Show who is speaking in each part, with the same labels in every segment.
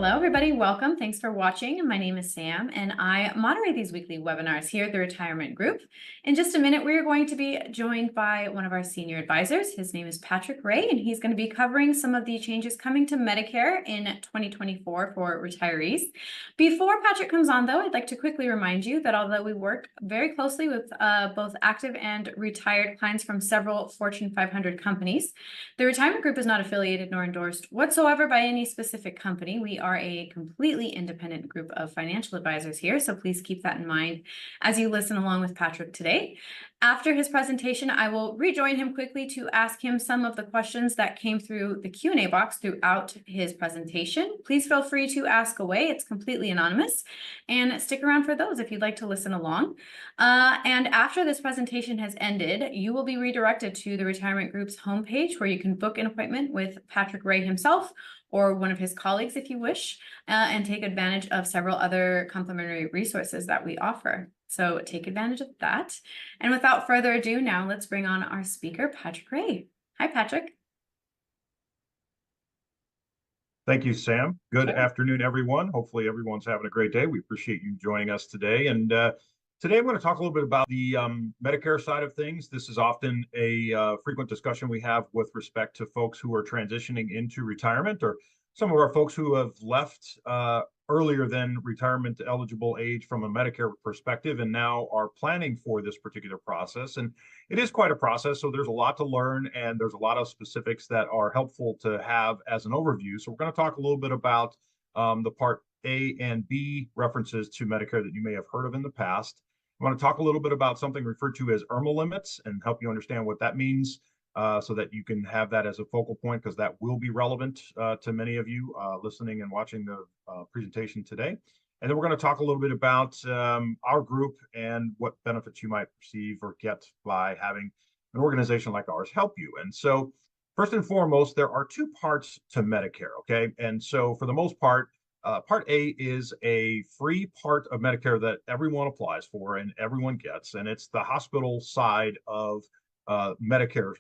Speaker 1: Hello, everybody. Welcome. Thanks for watching. My name is Sam, and I moderate these weekly webinars here at the Retirement Group. In just a minute, we're going to be joined by one of our senior advisors. His name is Patrick Ray, and he's going to be covering some of the changes coming to Medicare in 2024 for retirees. Before Patrick comes on, though, I'd like to quickly remind you that although we work very closely with both active and retired clients from several Fortune 500 companies, the Retirement Group is not affiliated nor endorsed whatsoever by any specific company. We are a completely independent group of financial advisors here, so please keep that in mind as you listen along with Patrick today. After his presentation, I will rejoin him quickly to ask him some of the questions that came through the Q&A box throughout his presentation. Please feel free to ask away. It's completely anonymous, and stick around for those if you'd like to listen along. And after this presentation has ended, you will be redirected to the Retirement Group's homepage where you can book an appointment with Patrick Ray himself or one of his colleagues if you wish, and take advantage of several other complimentary resources that we offer. So take advantage of that. And without further ado, now let's bring on our speaker, Patrick Ray. Hi, Patrick.
Speaker 2: Thank you, Sam. Good afternoon, everyone. Hopefully everyone's having a great day. We appreciate you joining us today. And today I'm going to talk a little bit about the Medicare side of things. This is often a frequent discussion we have with respect to folks who are transitioning into retirement, or some of our folks who have left earlier than retirement eligible age from a Medicare perspective and now are planning for this particular process. And it is quite a process, so there's a lot to learn, and there's a lot of specifics that are helpful to have as an overview. So we're going to talk a little bit about the Part A and B references to Medicare that you may have heard of in the past. I want to talk a little bit about something referred to as IRMA limits and help you understand what that means, so that you can have that as a focal point, because that will be relevant to many of you listening and watching the presentation today. And then we're going to talk a little bit about our group and what benefits you might receive or get by having an organization like ours help you. And so first and foremost, there are two parts to Medicare, okay? And so for the most part, Part A is a free part of Medicare that everyone applies for and everyone gets, and it's the hospital side of Medicare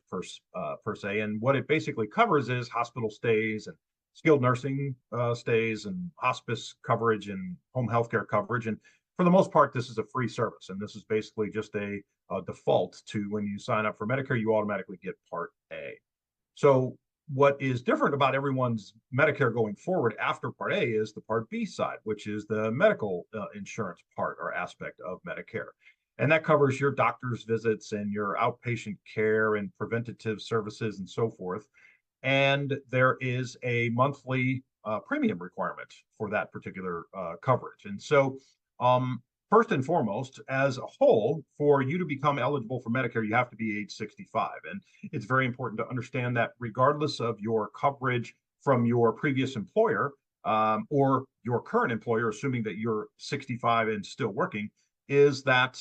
Speaker 2: per se. And what it basically covers is hospital stays and skilled nursing stays and hospice coverage and home health care coverage. And for the most part, this is a free service. And this is basically just a default to when you sign up for Medicare, you automatically get Part A. So what is different about everyone's Medicare going forward after Part A is the Part B side, which is the medical insurance part or aspect of Medicare. And that covers your doctor's visits and your outpatient care and preventative services and so forth. And there is a monthly premium requirement for that particular coverage. And so first and foremost, as a whole, for you to become eligible for Medicare, you have to be age 65. And it's very important to understand that regardless of your coverage from your previous employer or your current employer, assuming that you're 65 and still working, is that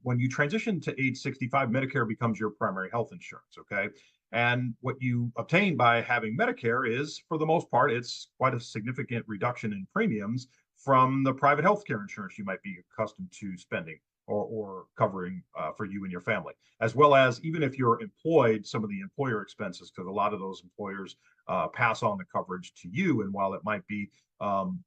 Speaker 2: when you transition to age 65, Medicare becomes your primary health insurance, okay? And what you obtain by having Medicare is, for the most part, it's quite a significant reduction in premiums from the private health care insurance you might be accustomed to spending or covering for you and your family, as well as even if you're employed, some of the employer expenses, because a lot of those employers pass on the coverage to you. And while it might be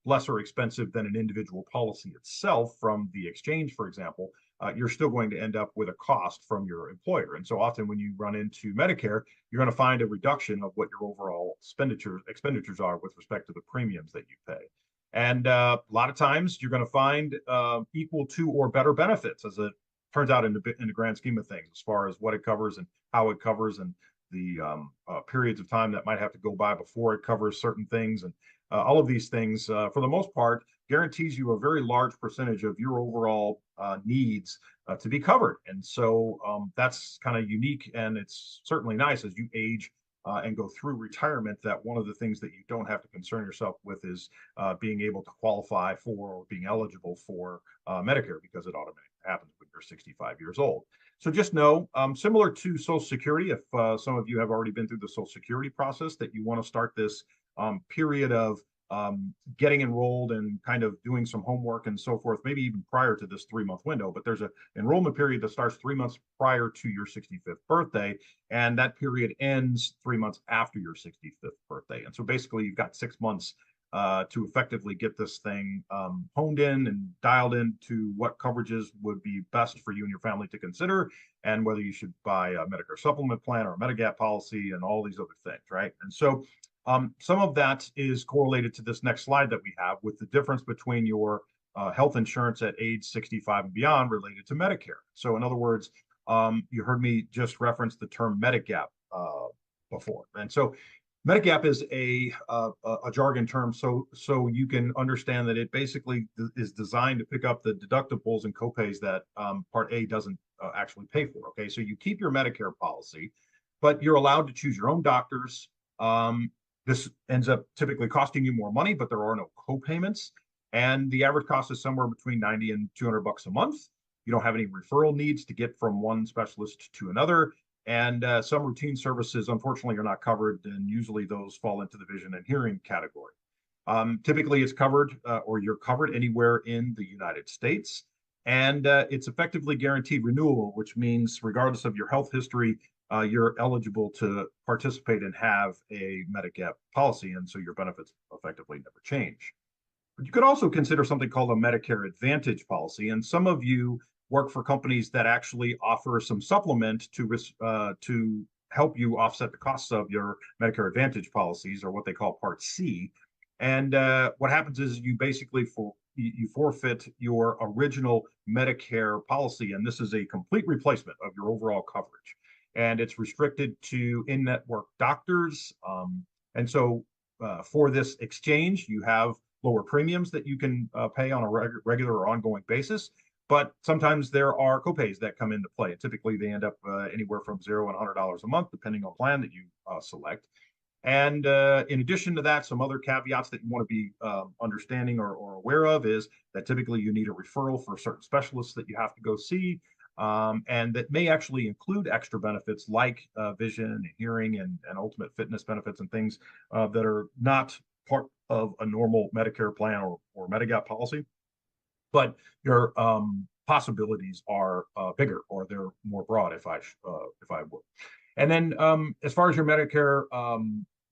Speaker 2: lesser expensive than an individual policy itself from the exchange, for example, you're still going to end up with a cost from your employer. And so often when you run into Medicare, you're going to find a reduction of what your overall expenditures are with respect to the premiums that you pay. And a lot of times you're going to find equal to or better benefits, as it turns out in the grand scheme of things, as far as what it covers and how it covers, and the periods of time that might have to go by before it covers certain things. And all of these things, for the most part, guarantees you a very large percentage of your overall needs to be covered. And so that's kind of unique, and it's certainly nice as you age and go through retirement, that one of the things that you don't have to concern yourself with is being able to qualify for or being eligible for Medicare, because it automatically happens when you're 65 years old. So just know, similar to Social Security, if some of you have already been through the Social Security process, that you want to start this period of getting enrolled and kind of doing some homework and so forth, maybe even prior to this 3-month window. But there's an enrollment period that starts 3 months prior to your 65th birthday, and that period ends 3 months after your 65th birthday. And so basically you've got 6 months to effectively get this thing honed in and dialed in to what coverages would be best for you and your family to consider, and whether you should buy a Medicare supplement plan or a Medigap policy and all these other things, right? And so some of that is correlated to this next slide that we have with the difference between your health insurance at age 65 and beyond related to Medicare. So in other words, you heard me just reference the term Medigap before. And so Medigap is a jargon term, so you can understand that it basically is designed to pick up the deductibles and copays that Part A doesn't actually pay for. Okay, so you keep your Medicare policy, but you're allowed to choose your own doctors. This ends up typically costing you more money, but there are no co-payments, and the average cost is somewhere between 90 and 200 bucks a month. You don't have any referral needs to get from one specialist to another. And some routine services, unfortunately, are not covered, and usually those fall into the vision and hearing category. Typically, it's covered or you're covered anywhere in the United States, and it's effectively guaranteed renewal, which means regardless of your health history, you're eligible to participate and have a Medigap policy, and so your benefits effectively never change. But you could also consider something called a Medicare Advantage policy, and some of you work for companies that actually offer some supplement to help you offset the costs of your Medicare Advantage policies, or what they call Part C. And what happens is you basically you forfeit your original Medicare policy, and this is a complete replacement of your overall coverage. And it's restricted to in-network doctors. And so for this exchange, you have lower premiums that you can pay on a regular or ongoing basis. But sometimes there are copays that come into play. Typically, they end up anywhere from $0 and $100 a month, depending on plan that you select. And in addition to that, some other caveats that you want to be understanding or aware of is that typically you need a referral for certain specialists that you have to go see. And that may actually include extra benefits like vision and hearing and ultimate fitness benefits and things that are not part of a normal Medicare plan or Medigap policy. But your possibilities are bigger, or they're more broad, if I would. And then as far as your Medicare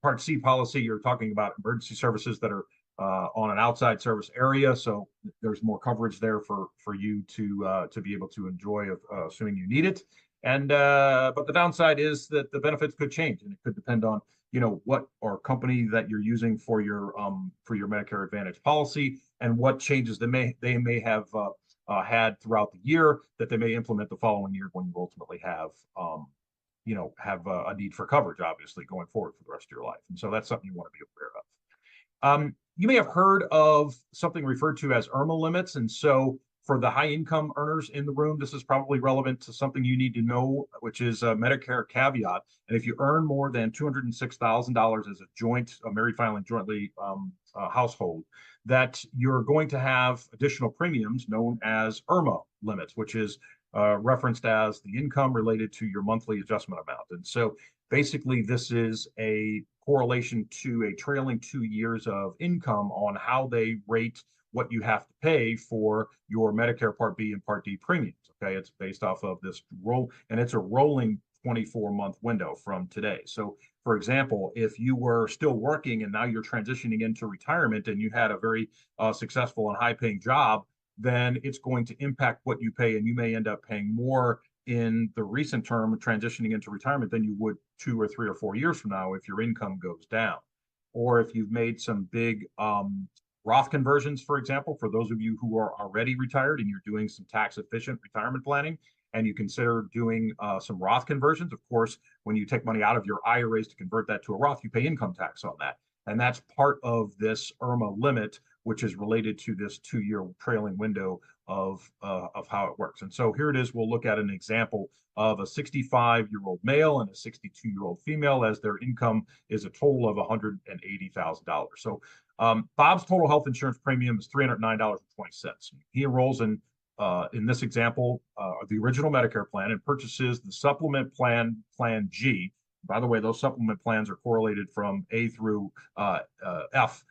Speaker 2: Part C policy, you're talking about emergency services that are on an outside service area, so there's more coverage there for you to be able to enjoy, assuming you need it. And but the downside is that the benefits could change, and it could depend on what or company that you're using for your Medicare Advantage policy, and what changes they may have had throughout the year that they may implement the following year when you ultimately have a need for coverage, obviously, going forward for the rest of your life. And so that's something you want to be aware of. You may have heard of something referred to as IRMA limits. And so for the high income earners in the room, this is probably relevant to something you need to know, which is a Medicare caveat. And if you earn more than $206,000 as a married filing jointly household, that you're going to have additional premiums known as IRMA limits, which is referenced as the income related to your monthly adjustment amount. And so basically, this is a correlation to a trailing 2 years of income on how they rate what you have to pay for your Medicare Part B and Part D premiums. Okay, it's based off of this roll, and it's a rolling 24-month window from today. So, for example, if you were still working and now you're transitioning into retirement and you had a very successful and high-paying job, then it's going to impact what you pay, and you may end up paying more in the recent term transitioning into retirement than you would 2 or 3 or 4 years from now if your income goes down. Or if you've made some big Roth conversions, for example, for those of you who are already retired and you're doing some tax efficient retirement planning, and you consider doing some Roth conversions. Of course, when you take money out of your IRAs to convert that to a Roth, you pay income tax on that. And that's part of this IRMA limit, which is related to this 2-year trailing window of how it works. And so here it is. We'll look at an example of a 65-year-old male and a 62-year-old female, as their income is a total of $180,000. So Bob's total health insurance premium is $309.20. He enrolls in this example, the original Medicare plan, and purchases the supplement plan G. By the way, those supplement plans are correlated from A through F.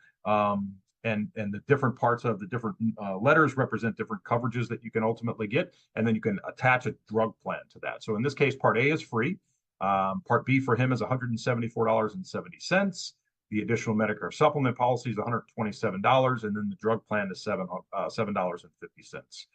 Speaker 2: And the different parts of the different letters represent different coverages that you can ultimately get. And then you can attach a drug plan to that. So in this case, Part A is free. Part B for him is $174.70. The additional Medicare supplement policy is $127, and then the drug plan is $7.50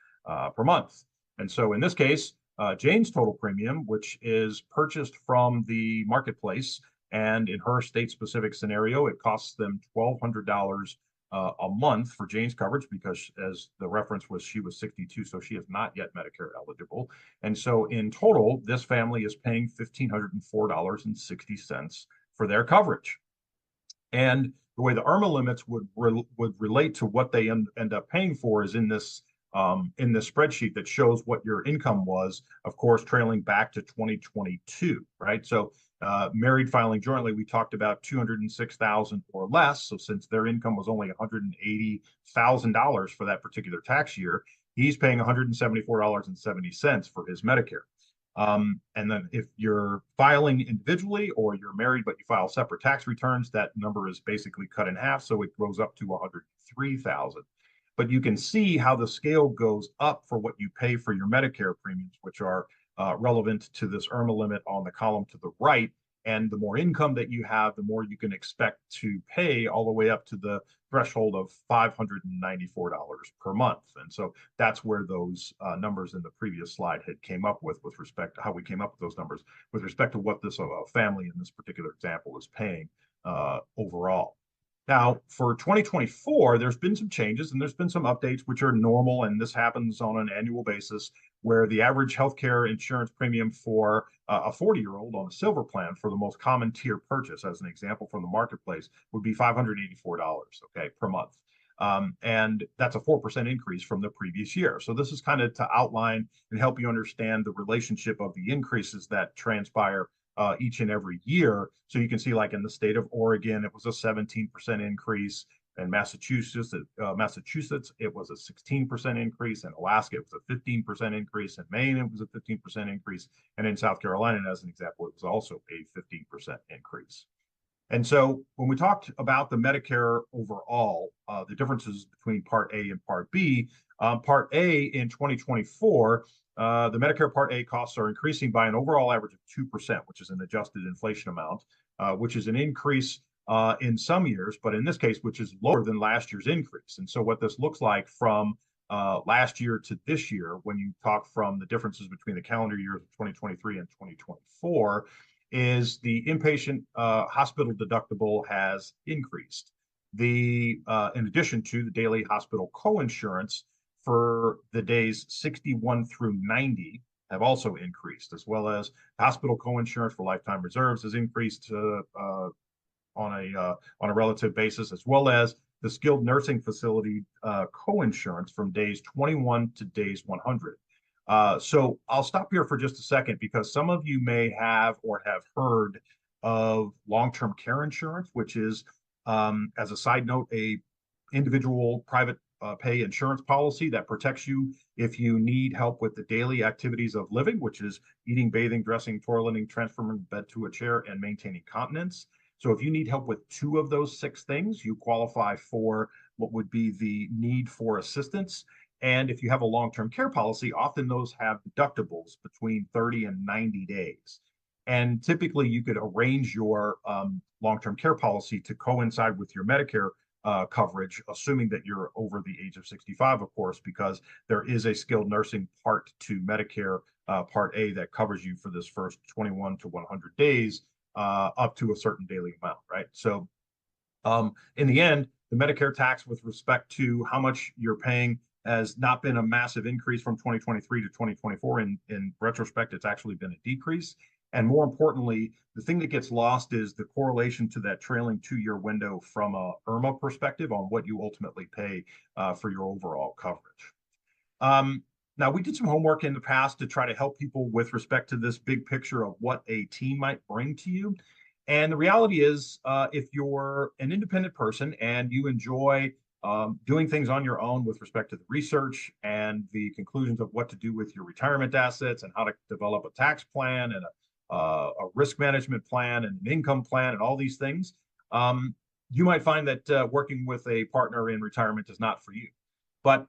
Speaker 2: per month. And so in this case, Jane's total premium, which is purchased from the marketplace, and in her state-specific scenario, it costs them $1,200 a month for Jane's coverage, because as the reference was, she was 62, so she is not yet Medicare eligible. And so in total, this family is paying $1,504.60 for their coverage. And the way the IRMA limits would relate to what they end up paying for is in this spreadsheet that shows what your income was, of course, trailing back to 2022, right? So married filing jointly, we talked about 206,000 or less. So since their income was only $180,000 for that particular tax year, he's paying $174.70 for his Medicare. And then if you're filing individually or you're married but you file separate tax returns, that number is basically cut in half, so it goes up to 103,000. But you can see how the scale goes up for what you pay for your Medicare premiums, which are relevant to this IRMA limit on the column to the right. And the more income that you have, the more you can expect to pay, all the way up to the threshold of $594 per month. And so that's where those numbers in the previous slide had came up with respect to how we came up with those numbers with respect to what this family in this particular example is paying overall. Now, for 2024, there's been some changes and there's been some updates, which are normal, and this happens on an annual basis, where the average healthcare insurance premium for a 40-year-old on a silver plan for the most common tier purchase, as an example from the marketplace, would be $584, okay, per month. And that's a 4% increase from the previous year. So this is kind of to outline and help you understand the relationship of the increases that transpire each and every year. So you can see, like in the state of Oregon, it was a 17% increase. In Massachusetts, it was a 16% increase. In Alaska, it was a 15% increase. In Maine, it was a 15% increase. And in South Carolina, as an example, it was also a 15% increase. And so when we talked about the Medicare overall, the differences between Part A and Part B, Part A in 2024, the Medicare Part A costs are increasing by an overall average of 2%, which is an adjusted inflation amount, which is an increase in some years, but in this case, which is lower than last year's increase. And so what this looks like from last year to this year, when you talk from the differences between the calendar years of 2023 and 2024, is the inpatient hospital deductible has increased. In addition to the daily hospital coinsurance for the days 61 through 90 have also increased, as well as hospital coinsurance for lifetime reserves has increased on a relative basis, as well as the skilled nursing facility coinsurance from days 21 to days 100. So I'll stop here for just a second, because some of you may have or have heard of long-term care insurance, which is, as a side note, a individual private pay insurance policy that protects you if you need help with the daily activities of living, which is eating, bathing, dressing, toileting, transferring bed to a chair, and maintaining continence. So if you need help with 2 of those 6 things, you qualify for what would be the need for assistance. And if you have a long-term care policy, often those have deductibles between 30 and 90 days. And typically you could arrange your long-term care policy to coincide with your Medicare coverage, assuming that you're over the age of 65, of course, because there is a skilled nursing part to Medicare Part A that covers you for this first 21 to 100 days up to a certain daily amount, right? So in the end, the Medicare tax with respect to how much you're paying has not been a massive increase from 2023 to 2024. In retrospect, it's actually been a decrease. And more importantly, the thing that gets lost is the correlation to that trailing 2-year window from a IRMA perspective on what you ultimately pay for your overall coverage. Now, we did some homework in the past to try to help people with respect to this big picture of what a team might bring to you. And the reality is, if you're an independent person and you enjoy doing things on your own with respect to the research and the conclusions of what to do with your retirement assets and how to develop a tax plan and a risk management plan and an income plan and all these things, you might find that working with a partner in retirement is not for you. But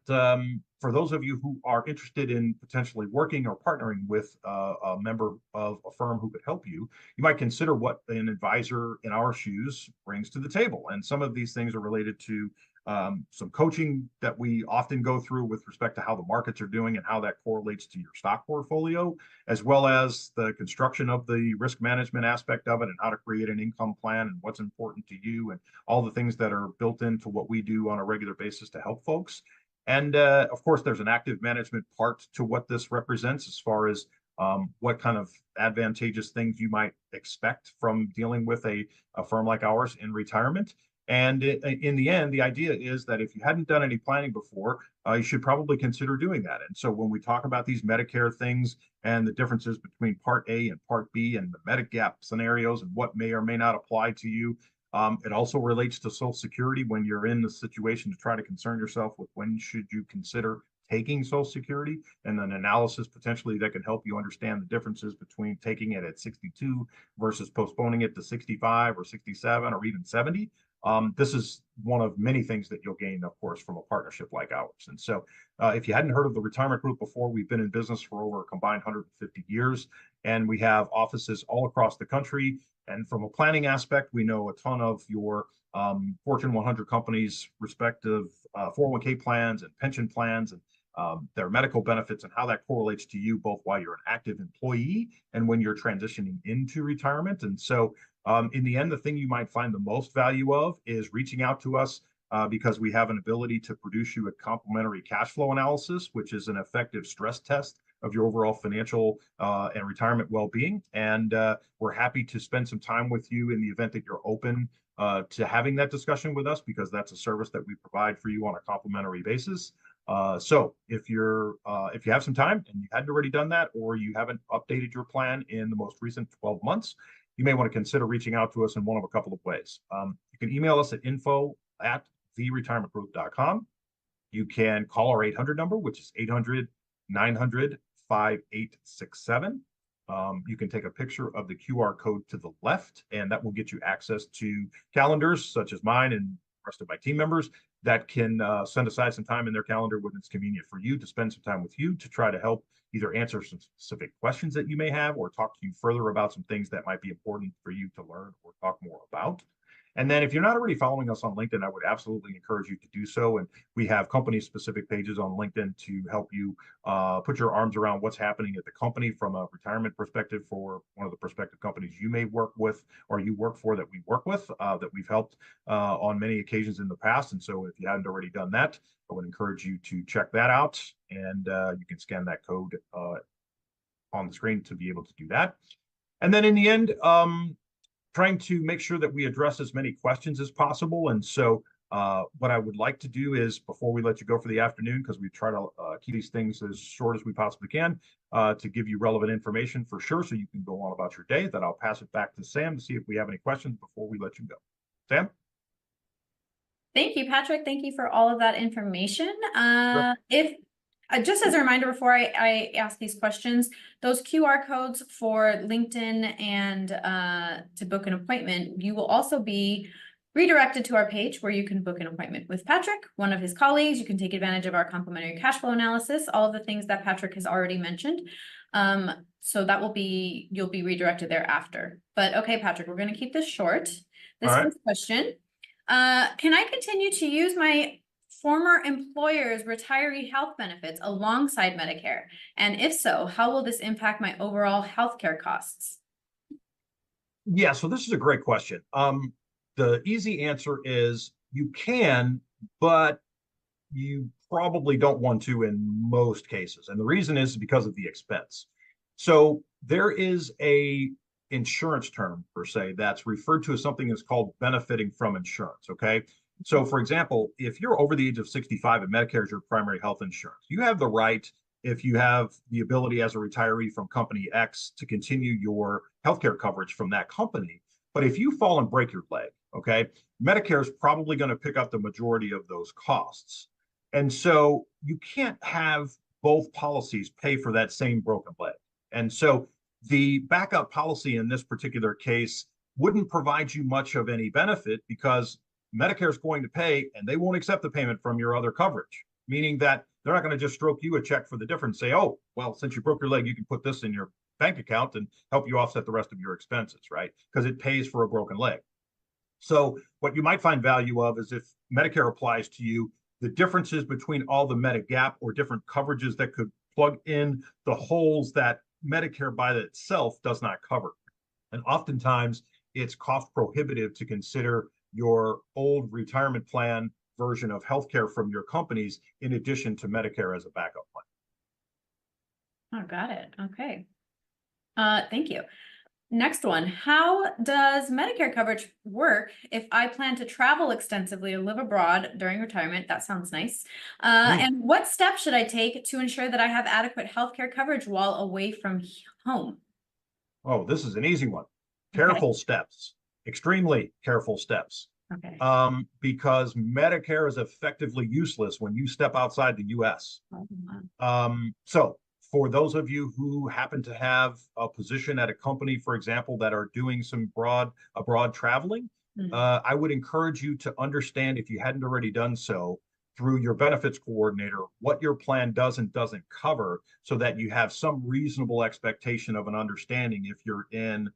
Speaker 2: for those of you who are interested in potentially working or partnering with a member of a firm who could help you, you might consider what an advisor in our shoes brings to the table. And some of these things are related to some coaching that we often go through with respect to how the markets are doing and how that correlates to your stock portfolio, as well as the construction of the risk management aspect of it and how to create an income plan and what's important to you and all the things that are built into what we do on a regular basis to help folks. And of course, there's an active management part to what this represents as far as what kind of advantageous things you might expect from dealing with a firm like ours in retirement. And in the end, the idea is that if you hadn't done any planning before, you should probably consider doing that. And so when we talk about these Medicare things and the differences between Part A and Part B and the Medigap scenarios and what may or may not apply to you, it also relates to Social Security when you're in the situation to try to concern yourself with when should you consider taking Social Security, and an analysis potentially that can help you understand the differences between taking it at 62 versus postponing it to 65 or 67 or even 70. This is one of many things that you'll gain, of course, from a partnership like ours. And so if you hadn't heard of the retirement group before, we've been in business for over a combined 150 years, and we have offices all across the country. And from a planning aspect, we know a ton of your Fortune 100 companies' respective 401k plans and pension plans and their medical benefits and how that correlates to you both while you're an active employee and when you're transitioning into retirement. And so in the end, the thing you might find the most value of is reaching out to us because we have an ability to produce you a complimentary cash flow analysis, which is an effective stress test of your overall financial and retirement well-being. And we're happy to spend some time with you in the event that you're open to having that discussion with us, because that's a service that we provide for you on a complimentary basis. So if you have some time and you hadn't already done that, or you haven't updated your plan in the most recent 12 months, you may want to consider reaching out to us in one of a couple of ways. You can email us at info@theretirementgroup.com. You can call our 800 number, which is 800-900-5867. You can take a picture of the QR code to the left, and that will get you access to calendars such as mine and the rest of my team members that can send aside some time in their calendar when it's convenient for you to spend some time with you to try to help either answer some specific questions that you may have or talk to you further about some things that might be important for you to learn or talk more about. And then if you're not already following us on LinkedIn, I would absolutely encourage you to do so. And we have company-specific pages on LinkedIn to help you put your arms around what's happening at the company from a retirement perspective for one of the prospective companies you may work with or you work for that we work with, that we've helped on many occasions in the past. And so if you hadn't already done that, I would encourage you to check that out. And you can scan that code on the screen to be able to do that. And then in the end, trying to make sure that we address as many questions as possible. And so what I would like to do is, before we let you go for the afternoon, because we try to keep these things as short as we possibly can, to give you relevant information for sure so you can go on about your day, that I'll pass it back to Sam to see if we have any questions before we let you go. Sam?
Speaker 1: Thank you, Patrick. Thank you for all of that information.
Speaker 2: Sure.
Speaker 1: If just as a reminder, before I ask these questions, those QR codes for LinkedIn and to book an appointment, you will also be redirected to our page where you can book an appointment with Patrick, one of his colleagues. You can take advantage of our complimentary cash flow analysis, all of the things that Patrick has already mentioned. So that will be, you'll be redirected there after. But okay, Patrick, we're going to keep this short. This first question, can I continue to use my former employer's retiree health benefits alongside Medicare? And if so, how will this impact my overall healthcare costs?
Speaker 2: Yeah, so this is a great question. The easy answer is you can, but you probably don't want to in most cases. And the reason is because of the expense. So there is a insurance term per se that's referred to as something that's called benefiting from insurance. Okay. So for example, if you're over the age of 65 and Medicare is your primary health insurance, you have the right, if you have the ability as a retiree from company X, to continue your healthcare coverage from that company. But if you fall and break your leg, okay, Medicare is probably going to pick up the majority of those costs. And so you can't have both policies pay for that same broken leg. And so the backup policy in this particular case wouldn't provide you much of any benefit because Medicare is going to pay and they won't accept the payment from your other coverage. meaning that they're not going to just stroke you a check for the difference, say, oh, well, since you broke your leg, you can put this in your bank account and help you offset the rest of your expenses, right? Because it pays for a broken leg. So what you might find value of is if Medicare applies to you, the differences between all the Medigap or different coverages that could plug in the holes that Medicare by itself does not cover. And oftentimes it's cost prohibitive to consider your old retirement plan version of healthcare from your companies in addition to Medicare as a backup
Speaker 1: Oh,
Speaker 2: plan.
Speaker 1: got it. Okay. Thank you. Next one. How does Medicare coverage work if I plan to travel extensively or live abroad during retirement? That sounds nice. And what steps should I take to ensure that I have adequate healthcare coverage while away from home?
Speaker 2: Oh, this is an easy one.
Speaker 1: Okay.
Speaker 2: Careful steps, extremely careful steps.
Speaker 1: Okay.
Speaker 2: Because Medicare is effectively useless when you step outside the US.
Speaker 1: Oh, wow.
Speaker 2: So for those of you who happen to have a position at a company, for example, that are doing some abroad traveling, I would encourage you to understand, if you hadn't already done so, through your benefits coordinator, what your plan does and doesn't cover, so that you have some reasonable expectation of an understanding if you're in,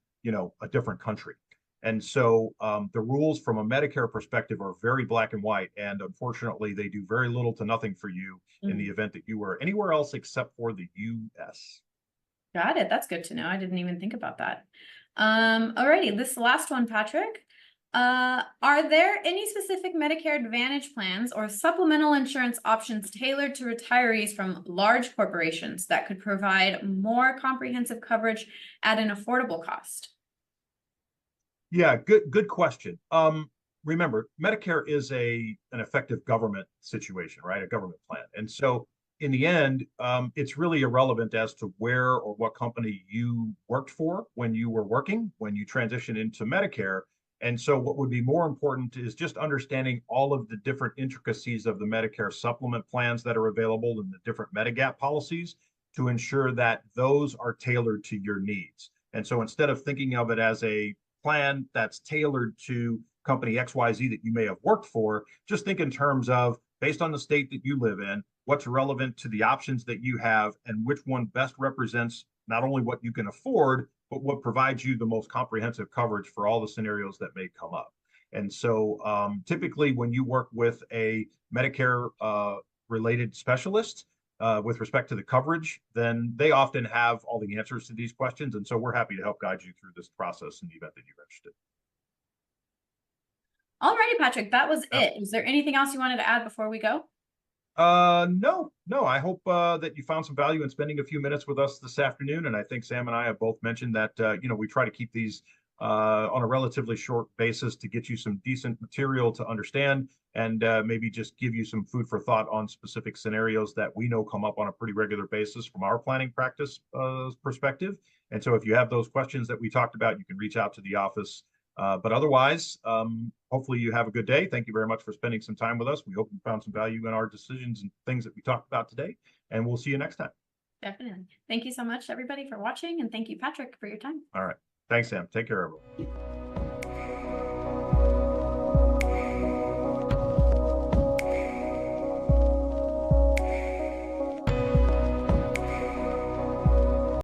Speaker 2: a different country. And so the rules from a Medicare perspective are very black and white. And unfortunately, they do very little to nothing for you in the event that you were anywhere else except for the US.
Speaker 1: Got it. That's good to know. I didn't even think about that. Alrighty, this last one, Patrick. Are there any specific Medicare Advantage plans or supplemental insurance options tailored to retirees from large corporations that could provide more comprehensive coverage at an affordable cost?
Speaker 2: Yeah, good question. Remember, Medicare is an effective government situation, right? A government plan. And so in the end, it's really irrelevant as to where or what company you worked for when you were working, when you transition into Medicare. And so what would be more important is just understanding all of the different intricacies of the Medicare supplement plans that are available and the different Medigap policies to ensure that those are tailored to your needs. And so instead of thinking of it as a plan that's tailored to company XYZ that you may have worked for, just think in terms of, based on the state that you live in, what's relevant to the options that you have and which one best represents not only what you can afford, but what provides you the most comprehensive coverage for all the scenarios that may come up. And so typically when you work with a Medicare related specialist with respect to the coverage, then they often have all the answers to these questions. And so we're happy to help guide you through this process in the event that you're interested.
Speaker 1: Alrighty, Patrick, that was it. Is there anything else you wanted to add before we go?
Speaker 2: No. I hope that you found some value in spending a few minutes with us this afternoon. And I think Sam and I have both mentioned that we try to keep these on a relatively short basis to get you some decent material to understand and maybe just give you some food for thought on specific scenarios that we know come up on a pretty regular basis from our planning practice perspective. And so if you have those questions that we talked about, you can reach out to the office. But otherwise, hopefully you have a good day. Thank you very much for spending some time with us. We hope you found some value in our decisions and things that we talked about today. And we'll see you next time.
Speaker 1: Definitely. Thank you so much, everybody, for watching. And thank you, Patrick, for your time.
Speaker 2: All right. Thanks, Sam. Take care, everyone.